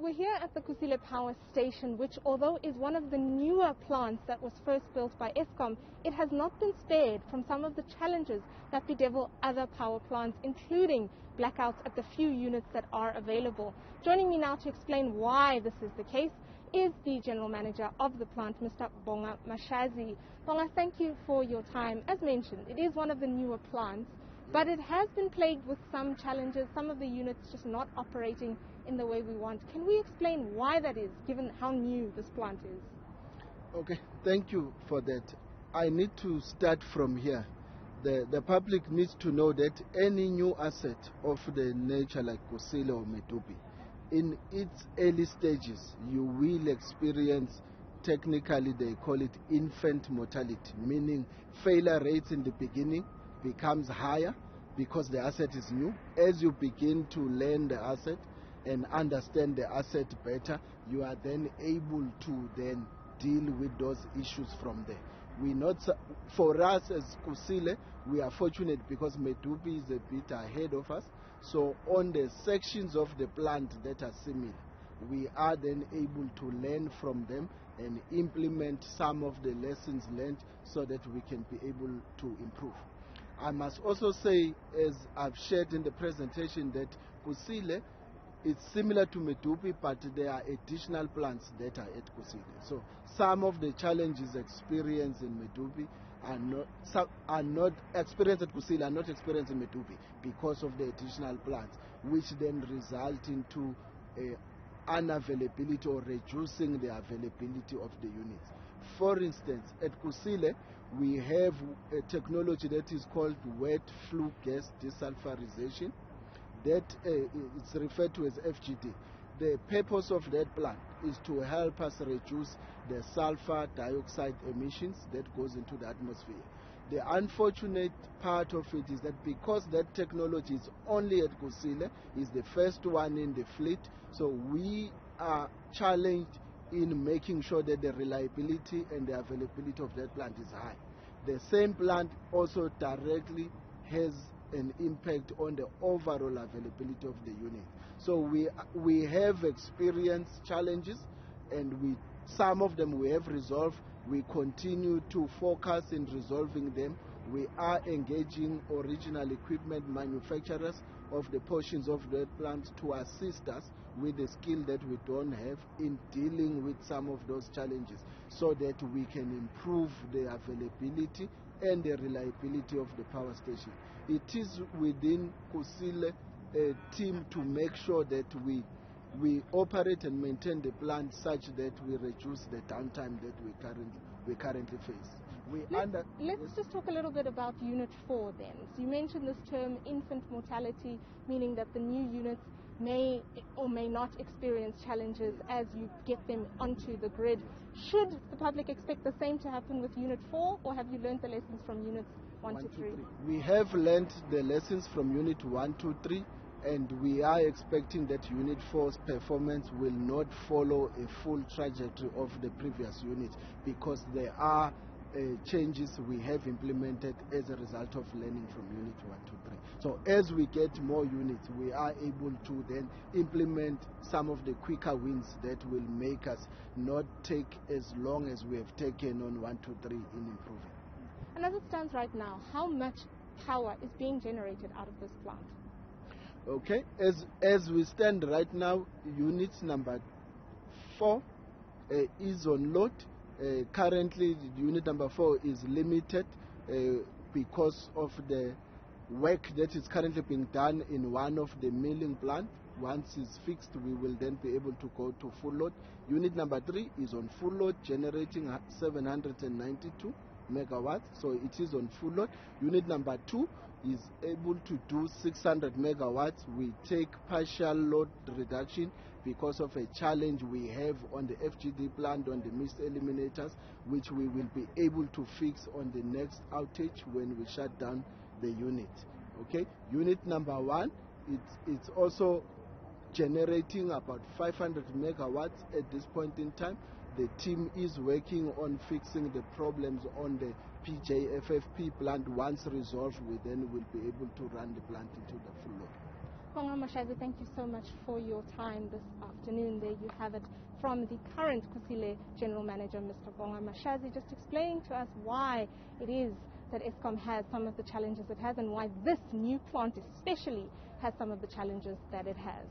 we're here at the Kusile Power Station, which although is one of the newer plants that was first built by Eskom, it has not been spared from some of the challenges that bedevil other power plants, including blackouts at the few units that are available. Joining me now to explain why this is the case is the General Manager of the plant, Mr. Bongumusa Mashazi. Bonga, thank you for your time. As mentioned, it is one of the newer plants, but it has been plagued with some challenges, some of the units just not operating in the way we want. Can we explain why that is, given how new this plant is? Okay, thank you for that. I need to start from here. The public needs to know that any new asset of the nature like Kusile or Medupi, in its early stages, you will experience, technically they call it infant mortality, meaning failure rates in the beginning becomes higher because the asset is new. As you begin to learn the asset and understand the asset better, you are then able to then deal with those issues from there. For us as Kusile, we are fortunate because Medupi is a bit ahead of us. So on the sections of the plant that are similar, we are then able to learn from them and implement some of the lessons learned so that we can be able to improve. I must also say, as I've shared in the presentation, that Kusile is similar to Medupi, but there are additional plants that are at Kusile. So some of the challenges experienced in Medupi are not experienced at Kusile, are not experienced in Medupi because of the additional plants, which then result into unavailability or reducing the availability of the units. For instance, at Kusile, we have a technology that is called wet flue gas desulfurization. That it's referred to as FGD. The purpose of that plant is to help us reduce the sulfur dioxide emissions that goes into the atmosphere. The unfortunate part of it is that because that technology is only at Kusile, is the first one in the fleet, so we are challenged in making sure that the reliability and the availability of that plant is high. The same plant also directly has an impact on the overall availability of the unit. So we have experienced challenges, and some of them we have resolved. We continue to focus in resolving them. We are engaging original equipment manufacturers of the portions of the plant to assist us with the skill that we don't have in dealing with some of those challenges so that we can improve the availability and the reliability of the power station. It is within Kusile team to make sure that we operate and maintain the plant such that we reduce the downtime that we currently face. Let's just talk a little bit about Unit 4 then. So you mentioned this term infant mortality, meaning that the new units may or may not experience challenges as you get them onto the grid. Should the public expect the same to happen with Unit 4, or have you learned the lessons from Units 1 to 3? We have learned the lessons from Unit 1 to 3, and we are expecting that Unit 4's performance will not follow a full trajectory of the previous unit because there are changes we have implemented as a result of learning from Unit 1 to 3. So as we get more units, we are able to then implement some of the quicker wins that will make us not take as long as we have taken on 1 to 3 in improving. And as it stands right now, how much power is being generated out of this plant? Okay, as we stand right now, units number 4 is on load. Currently, unit number 4 is limited because of the work that is currently being done in one of the milling plants. Once it's fixed, we will then be able to go to full load. Unit number 3 is on full load, generating 792 megawatts, so it is on full load. Unit number 2 is able to do 600 megawatts. We take partial load reduction because of a challenge we have on the FGD plant on the mist eliminators, which we will be able to fix on the next outage when we shut down the unit. Okay, unit number 1, it's also generating about 500 megawatts at this point in time. The team is working on fixing the problems on the PJFFP plant. Once resolved, we then will be able to run the plant into the full load. Bongumusa Mashazi, thank you so much for your time this afternoon. There you have it from the current Kusile General Manager, Mr. Bongumusa Mashazi, just explaining to us why it is that Eskom has some of the challenges it has and why this new plant especially has some of the challenges that it has.